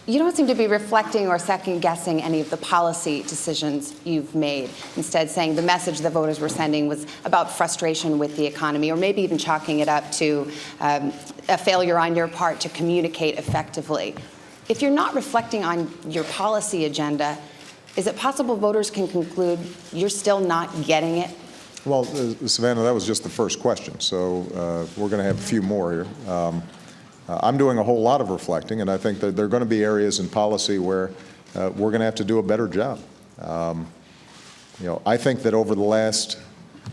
You don't seem to be reflecting or second-guessing any of the policy decisions you've made. Instead, saying the message the voters were sending was about frustration with the economy, or maybe even chalking it up to a failure on your part to communicate effectively. If you're not reflecting on your policy agenda, is it possible voters can conclude you're still not getting it? Well, Savannah, that was just the first question, so we're going to have a few more here. I'm doing a whole lot of reflecting, and I think that there are going to be areas in policy where we're going to have to do a better job. I think that over the last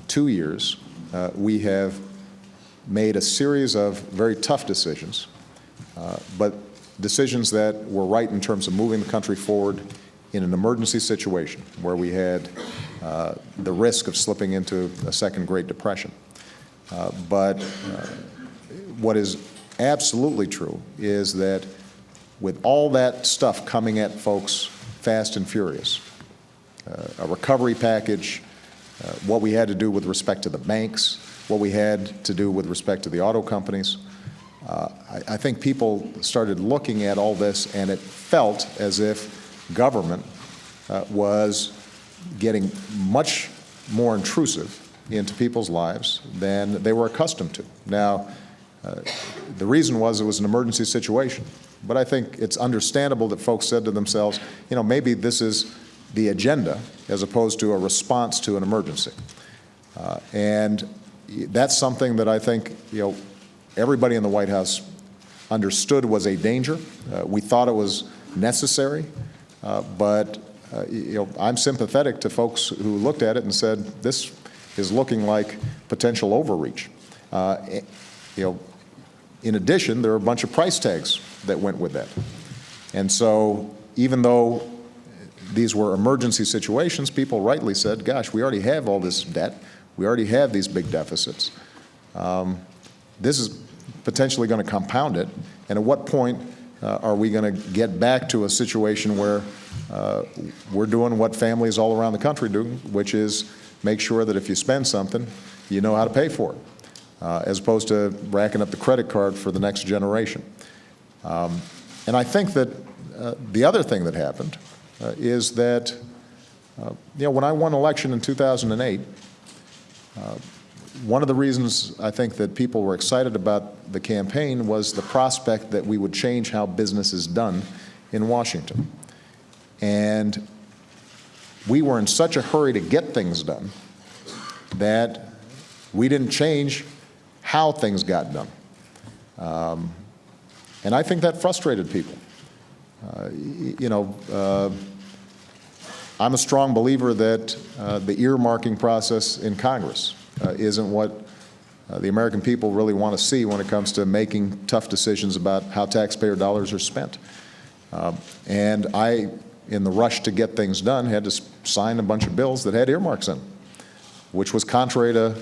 2 years, we have made a series of very tough decisions, but decisions that were right in terms of moving the country forward in an emergency situation where we had the risk of slipping into a second Great Depression. But what is absolutely true is that with all that stuff coming at folks fast and furious, a recovery package, what we had to do with respect to the banks, what we had to do with respect to the auto companies, I think people started looking at all this, and it felt as if government was getting much more intrusive into people's lives than they were accustomed to. Now, the reason was it was an emergency situation, but I think it's understandable that folks said to themselves, maybe this is the agenda as opposed to a response to an emergency. And that's something that I think, everybody in the White House understood was a danger. We thought it was necessary, but I'm sympathetic to folks who looked at it and said, this is looking like potential overreach. In addition, there are a bunch of price tags that went with that. And so even though these were emergency situations, people rightly said, gosh, we already have all this debt. We already have these big deficits. This is potentially going to compound it. And at what point are we going to get back to a situation where we're doing what families all around the country do, which is make sure that if you spend something, you know how to pay for it, as opposed to racking up the credit card for the next generation. And I think that the other thing that happened is that, when I won election in 2008, one of the reasons I think that people were excited about the campaign was the prospect that we would change how business is done in Washington. And we were in such a hurry to get things done that we didn't change how things got done. And I think that frustrated people. I'm a strong believer that the earmarking process in Congress isn't what the American people really want to see when it comes to making tough decisions about how taxpayer dollars are spent. And I, in the rush to get things done, had to sign a bunch of bills that had earmarks in them, which was contrary to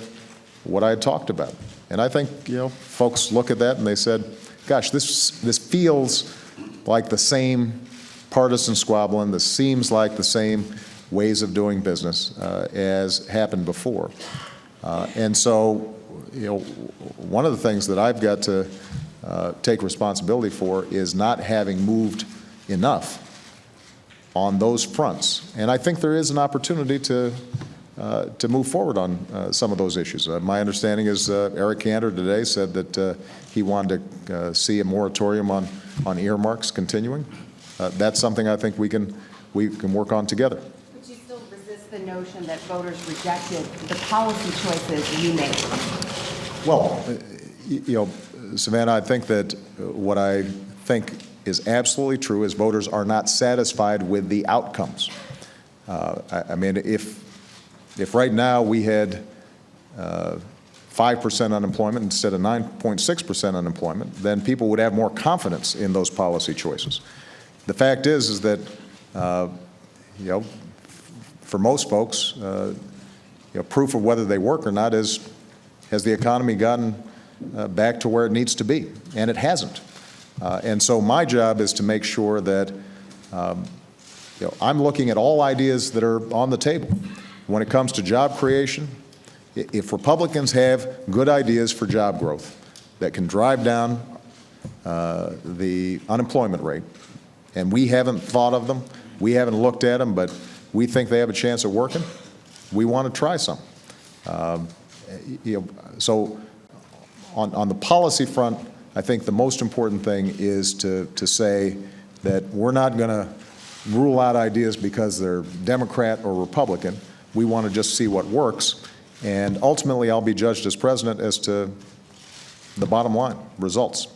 what I had talked about. And I think, folks look at that and they said, gosh, this feels like the same partisan squabbling. This seems like the same ways of doing business as happened before. And so, one of the things that I've got to take responsibility for is not having moved enough on those fronts. And I think there is an opportunity to move forward on some of those issues. My understanding is Eric Cantor today said that he wanted to see a moratorium on earmarks continuing. That's something I think we can work on together. But you still resist the notion that voters rejected the policy choices you made? Well, Savannah, I think that what I think is absolutely true is voters are not satisfied with the outcomes. I mean, if right now we had 5% unemployment instead of 9.6% unemployment, then people would have more confidence in those policy choices. The fact is that, for most folks, proof of whether they work or not is, has the economy gotten back to where it needs to be? And it hasn't. And so my job is to make sure that I'm looking at all ideas that are on the table. When it comes to job creation, if Republicans have good ideas for job growth that can drive down the unemployment rate and we haven't thought of them, we haven't looked at them, but we think they have a chance of working, we want to try some. So on the policy front, I think the most important thing is to say that we're not going to rule out ideas because they're Democrat or Republican. We want to just see what works, and ultimately I'll be judged as president as to the bottom line, results.